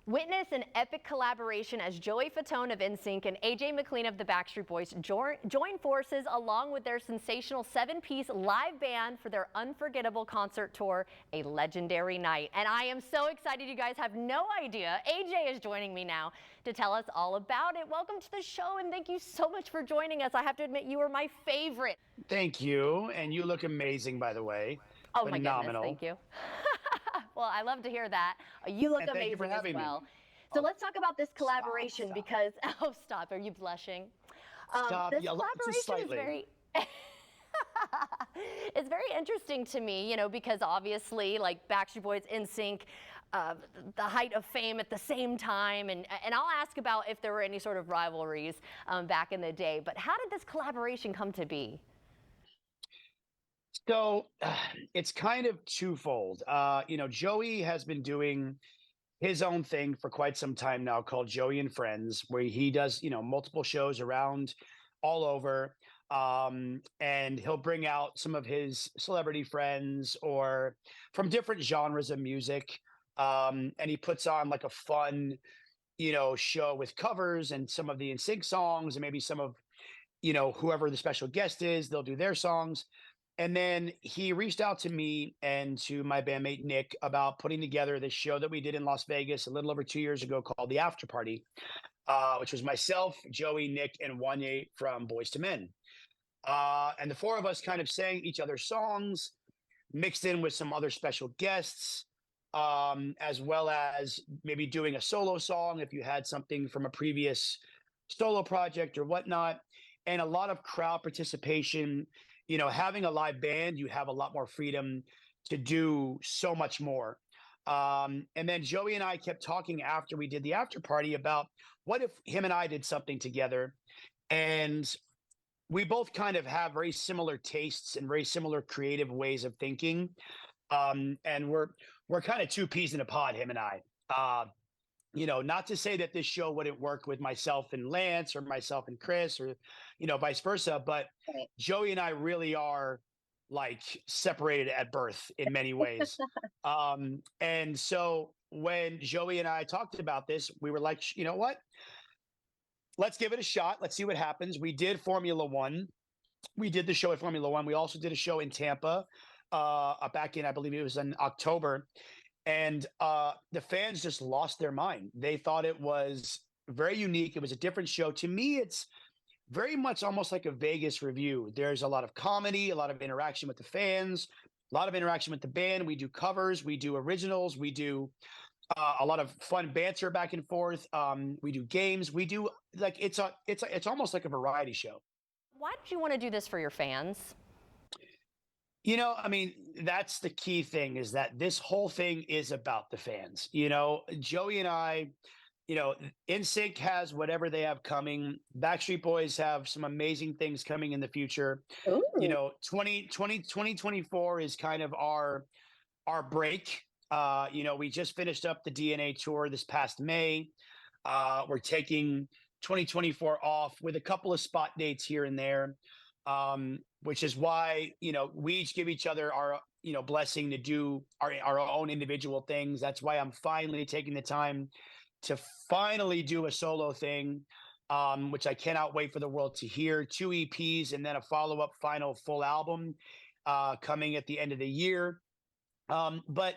Witness an epic collaboration as Joey Fatone of NSYNC and AJ McLean of the Backstreet Boys join forces along with their sensational 7-piece live band for their unforgettable concert tour, A Legendary Night. And I am so excited, you guys have no idea. AJ is joining me now to tell us all about it. Welcome to the show and thank you so much for joining us. I have to admit, you were my favorite. Thank you. And you look amazing, by the way. Oh my goodness, thank Phenomenal. you. Well, I love to hear that. You look And thank you for amazing as having me. well. So let's talk about this Stop, collaboration stop, because, oh, stop. Are you blushing? stop. This Yeah, just collaboration is slightly. very, it's very interesting to me, because obviously, like Backstreet Boys, NSYNC, the height of fame at the same time. And I'll ask about if there were any sort of rivalries back in the day. But how did this collaboration come to be? So it's kind of twofold. Joey has been doing his own thing for quite some time now called Joey and Friends, where he does, multiple shows around all over. And he'll bring out some of his celebrity friends or from different genres of music. And he puts on like a fun, show with covers and some of the NSYNC songs and maybe some of, whoever the special guest is, they'll do their songs. And then he reached out to me and to my bandmate Nick about putting together this show that we did in Las Vegas a little over 2 years ago called The After Party, which was myself, Joey, Nick, and Wanye from Boys to Men. And the four of us kind of sang each other's songs, mixed in with some other special guests, as well as maybe doing a solo song if you had something from a previous solo project or whatnot, and a lot of crowd participation. Having a live band, you have a lot more freedom to do so much more. And then Joey and I kept talking after we did the after party about what if him and I did something together. And we both kind of have very similar tastes and very similar creative ways of thinking. And we're kind of two peas in a pod, him and I. Not to say that this show wouldn't work with myself and Lance or myself and Chris or, vice versa, but Right. Joey and I really are like separated at birth in many ways. And so when Joey and I talked about this, we were like, you know what? Let's give it a shot. Let's see what happens. We did Formula One. We did the show at Formula One. We also did a show in Tampa back in, I believe it was in October. And the fans just lost their mind. They thought it was very unique. It was a different show. To me, it's very much almost like a Vegas review. There's a lot of comedy, a lot of interaction with the fans, a lot of interaction with the band. We do covers, we do originals, we do a lot of fun banter back and forth. We do games. We do like it's almost like a variety show. Why did you want to do this for your fans? I mean, that's the key thing is that this whole thing is about the fans. Joey and I, NSYNC has whatever they have coming. Backstreet Boys have some amazing things coming in the future. Ooh. 2024 is kind of our break. We just finished up the DNA tour this past May. We're taking 2024 off with a couple of spot dates here and there. Which is why, we each give each other our, blessing to do our own individual things. That's why I'm finally taking the time to finally do a solo thing, which I cannot wait for the world to hear. 2 EPs and then a follow-up final full album coming at the end of the year. But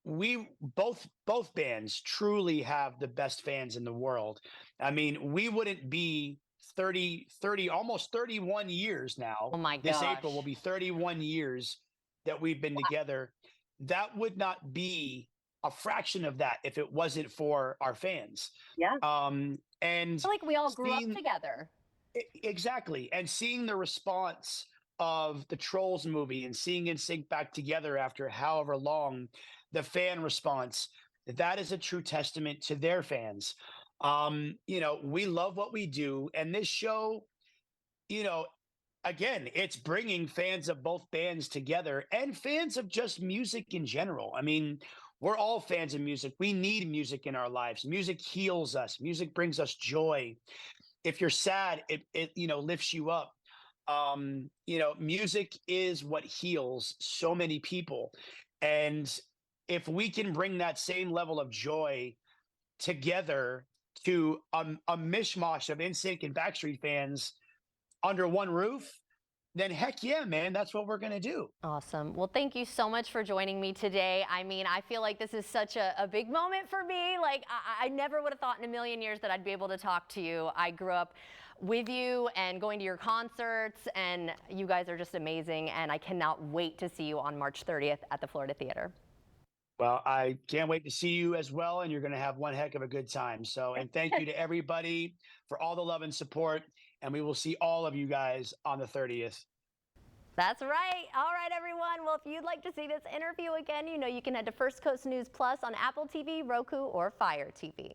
we both bands truly have the best fans in the world. I mean, we wouldn't be 30, almost 31 years now. Oh my This April will gosh. be 31 years that we've been together. That would not be a fraction of that if it wasn't for our fans. Yeah. And I feel like we all grew up seeing together. exactly, and seeing the response of the Trolls movie and seeing it sync back together after however long, the fan response, that is a true testament to their fans. We love what we do, and this show, you know, again, it's bringing fans of both bands together and fans of just music in general. I mean, we're all fans of music. We need music in our lives. Music heals us. Music brings us joy. If you're sad, it lifts you up. Music is what heals so many people. And if we can bring that same level of joy together to a mishmash of NSYNC and Backstreet fans under one roof, then heck yeah, man, that's what we're going to do. Awesome. Well, thank you so much for joining me today. I mean, I feel like this is such a big moment for me. Like, I never would have thought in a million years that I'd be able to talk to you. I grew up with you and going to your concerts, and you guys are just amazing. And I cannot wait to see you on March 30th at the Florida Theater. Well, I can't wait to see you as well, and you're going to have one heck of a good time. So, and thank you to everybody for all the love and support, and we will see all of you guys on the 30th. That's right. All right, everyone. Well, if you'd like to see this interview again, you know you can head to First Coast News Plus on Apple TV, Roku, or Fire TV.